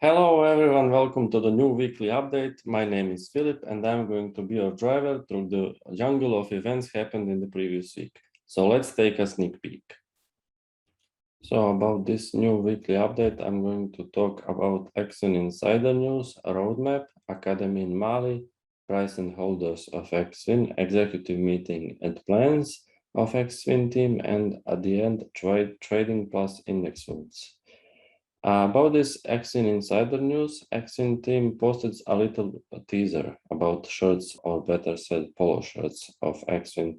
Hello everyone, welcome to the new weekly update. My name is Philip and I'm going to be your driver through the jungle of events happened in the previous week. So let's take a sneak peek. So about this new weekly update, I'm going to talk about Exxon Insider News, Roadmap, Academy in Mali, price and holders of Exxon, executive meeting and plans of Exxon team, and at the end, trading plus index votes. About this Exxon Insider News, Exxon team posted a little teaser about shirts, or better said, polo shirts of Exxon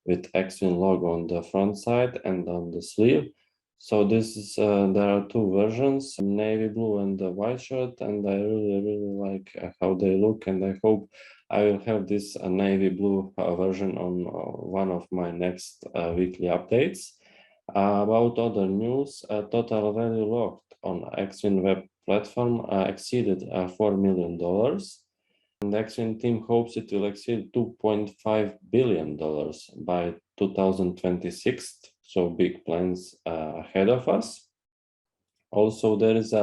with Exxon logo on the front side and on the sleeve. So this is there are two versions, navy blue and the white shirt, and I really like how they look, and I hope I will have this navy blue version on one of my next weekly updates. About other news, total value locked on Exxon web platform exceeded $4 million. And the Exxon team hopes it will exceed $2.5 billion by 2026. So big plans ahead of us. Also, there is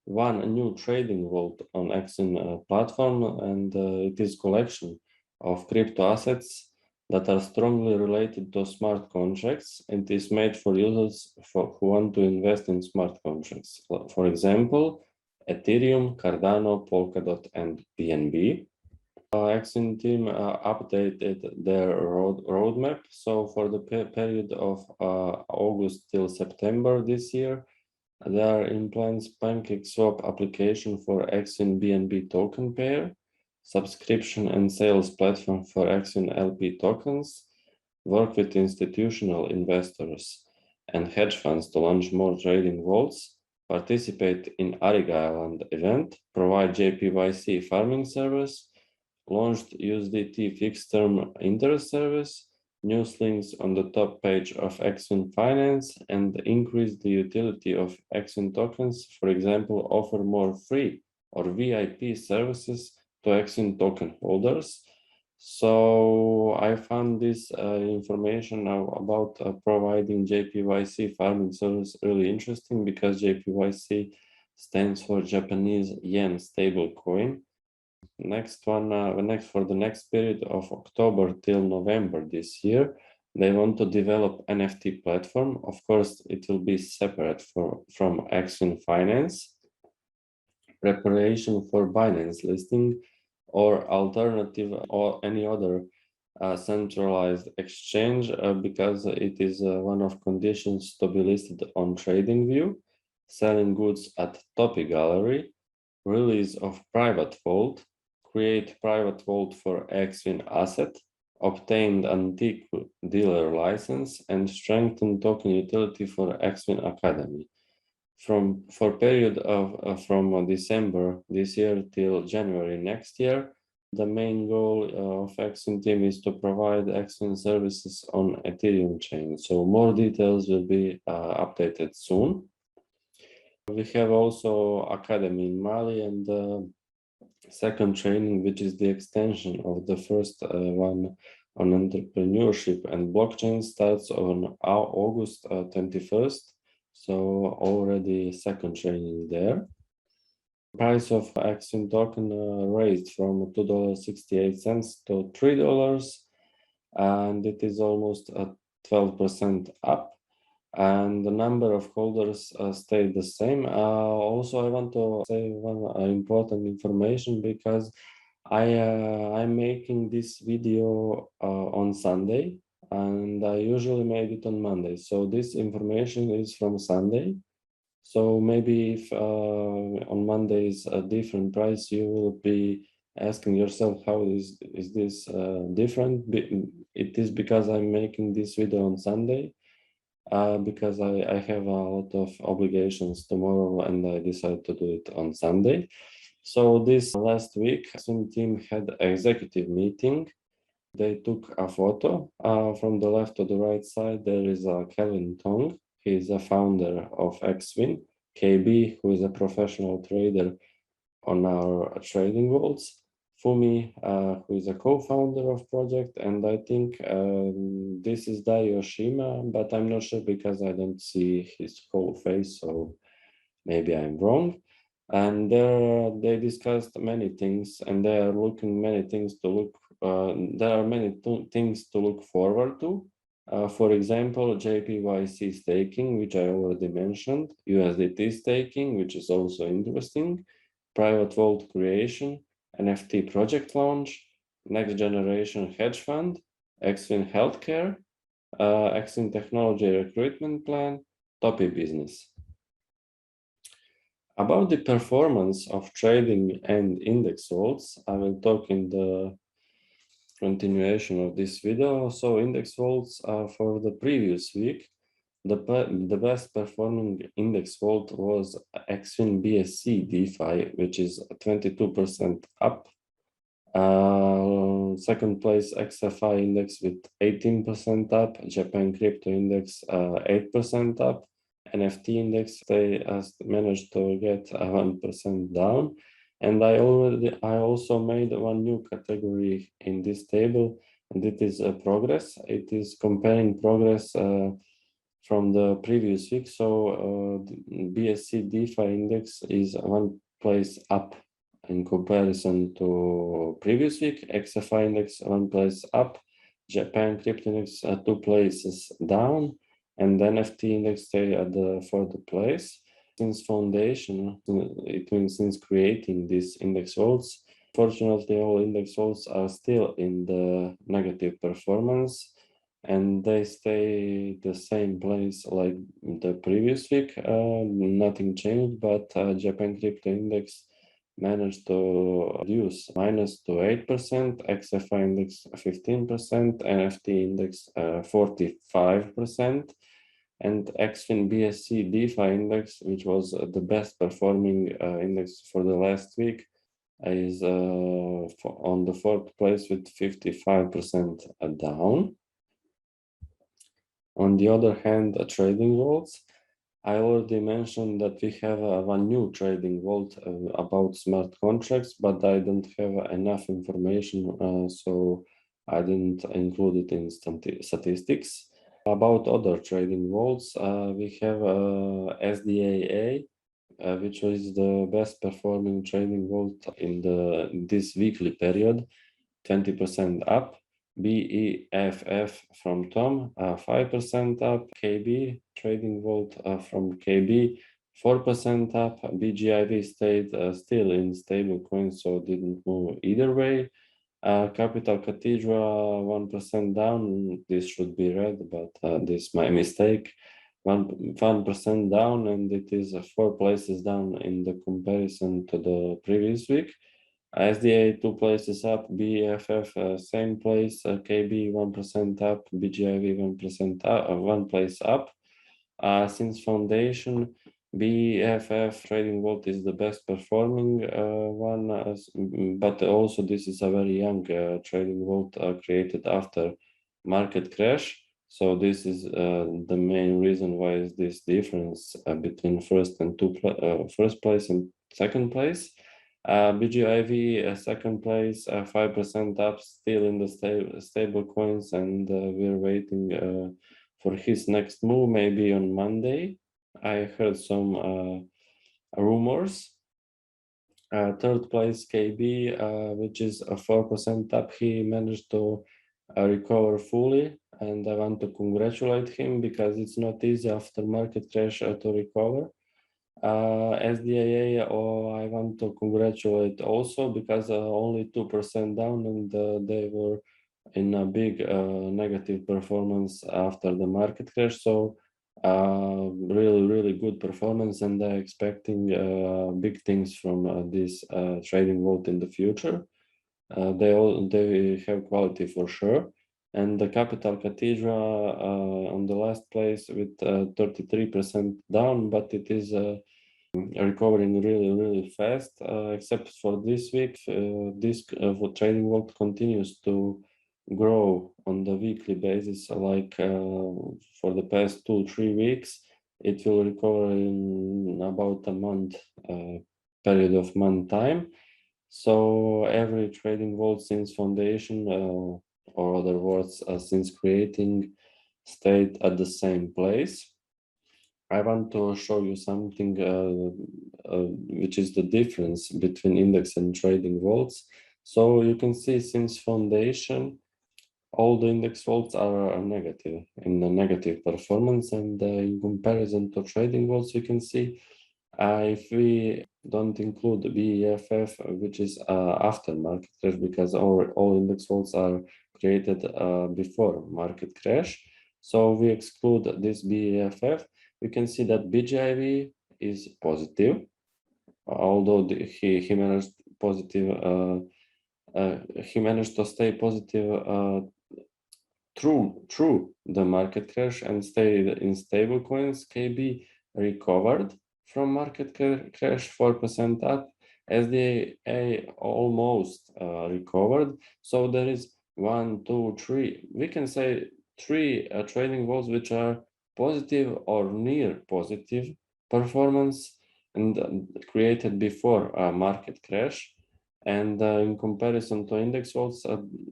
one new trading vault on Exxon platform, and it is collection of crypto assets that are strongly related to smart contracts. It is made for users who want to invest in smart contracts. For example, Ethereum, Cardano, Polkadot, and BNB. Exxon team updated their roadmap. So for the period of August till September this year, they are in plans PancakeSwap application for Exxon BNB token pair, subscription and sales platform for Exxon LP tokens, work with institutional investors and hedge funds to launch more trading vaults, participate in Ariga Island event, provide JPYC farming service, launched USDT fixed term interest service, news links on the top page of Exxon Finance, and increase the utility of Exxon tokens. For example, offer more free or VIP services to Exxon token holders. So I found this information about providing JPYC farming service really interesting, because JPYC stands for Japanese yen stablecoin. Next one, for the next period of October till November this year, they want to develop NFT platform. Of course, it will be separate from Exxon Finance. Preparation for Binance listing or alternative or any other centralized exchange, because it is one of conditions to be listed on TradingView. Selling goods at Topi Gallery, release of private vault, create private vault for Exxon asset, obtained antique dealer license, and strengthen token utility for Exxon Academy. For period of from December this year till January next year, the main goal of Exxon team is to provide Exxon services on Ethereum chain. So more details will be updated soon. We have also Academy in Mali, and second training, which is the extension of the first one on entrepreneurship and blockchain, starts on August 21st. So already second training there. Price of Exxon token raised from $2.68 to $3, and it is almost 12% up. And the number of holders stayed the same. Also, I want to say one important information, because I'm making this video on Sunday, and I usually made it on Monday. So this information is from Sunday. So maybe if on Monday is a different price, you will be asking yourself, how is this different? It is because I'm making this video on Sunday. Because I have a lot of obligations tomorrow, and I decided to do it on Sunday. So this last week, some team had executive meeting. They took a photo. From the left to the right side, there is Kelvin Tong. He is a founder of Xwin. KB, who is a professional trader on our trading vaults. Fumi, who is a co-founder of project, and I think this is Dai Yoshima, but I'm not sure because I don't see his whole face, so maybe I'm wrong. And they discussed many things, and they are looking many things to look. There are many things to look forward to. For example, JPYC staking, which I already mentioned, USDT staking, which is also interesting, private vault creation, NFT project launch, next generation hedge fund, Exfin Healthcare, Exfin Technology recruitment plan, Topi business. About the performance of trading and index vaults, I will talk in the continuation of this video. So index vaults for the previous week, the best performing index vault was Exfin BSC DeFi, which is 22% up. Second place XFI index with 18% up, Japan crypto index 8% up, NFT index they managed to get 1% down. And I also made one new category in this table, and it is progress. It is comparing progress from the previous week. So BSC DeFi index is one place up in comparison to previous week. XFI index one place up, Japan crypto index 2 places down, and the NFT index stay at the fourth place. Since foundation, it means since creating these index vaults, fortunately all index vaults are still in the negative performance, and they stay the same place like the previous week. Nothing changed, but Japan crypto index managed to reduce minus to 8%, XFI index 15%, NFT index 45%, and Exfin BSC DeFi index, which was the best performing index for the last week, is on the fourth place with 55% down. On the other hand, trading vaults, I already mentioned that we have one new trading vault about smart contracts, but I don't have enough information, so I didn't include it in statistics. About other trading vaults, we have SDAA, which is the best performing trading vault in this weekly period, 20% up. BEFF from Tom, 5% up. KB trading vault from KB, 4% up. BGIV stayed still in stable coins, so didn't move either way. Capital Cathedral 1% down. This should be red, but this is my mistake. 1% down, and it is 4 places down in the comparison to the previous week. SDA 2 places up, BFF same place, KB 1% up, BGIV 1% up, 1 place up. Since foundation, BFF trading vault is the best performing one, but also this is a very young trading vault created after market crash. So this is the main reason why is this difference between first place and second place. BGIV second place, 5% up, still in the stable coins, and we're waiting for his next move, maybe on Monday. I heard some rumors. Third place KB, which is a 4% up. He managed to recover fully, and I want to congratulate him because it's not easy after market crash to recover. SDAA, I want to congratulate also because only 2% down, and they were in a big negative performance after the market crash. So really good performance, and they're expecting big things from this trading vault in the future. They have quality for sure. And the Capital Cathedral on the last place with 33% down, but it is recovering really fast. Except for this week, this trading vault continues to grow on the weekly basis. Like for the past 2-3 weeks, it will recover in about a month period of month time. So every trading vault since foundation, or other words, since creating, stayed at the same place. I want to show you something which is the difference between index and trading vaults. So you can see since foundation, all the index vaults are negative in the negative performance, and in comparison to trading vaults, you can see if we don't include BEFF, which is after market crash, because all index vaults are created before market crash. So we exclude this BEFF. We can see that BGIV is positive, although he managed positive. He managed to stay positive through the market crash and stayed in stable coins. KB recovered from market crash 4% up. SDA almost recovered. So there is 1, 2, 3. We can say 3 trading vaults which are positive or near positive performance and created before a market crash. And in comparison to index vaults,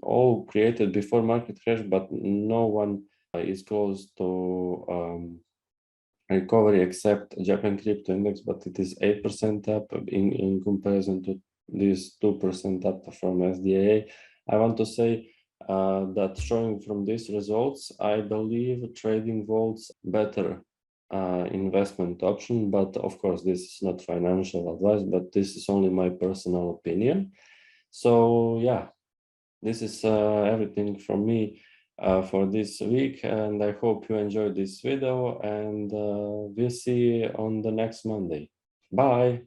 all created before market crash, but no one is close to recovery except Japan Crypto Index, but it is 8% up in comparison to this 2% up from SDAA. I want to say that showing from these results, I believe trading vaults better investment option, but of course this is not financial advice, but this is only my personal opinion. So yeah, this is everything from me for this week, and I hope you enjoyed this video, and we'll see you on the next Monday. Bye.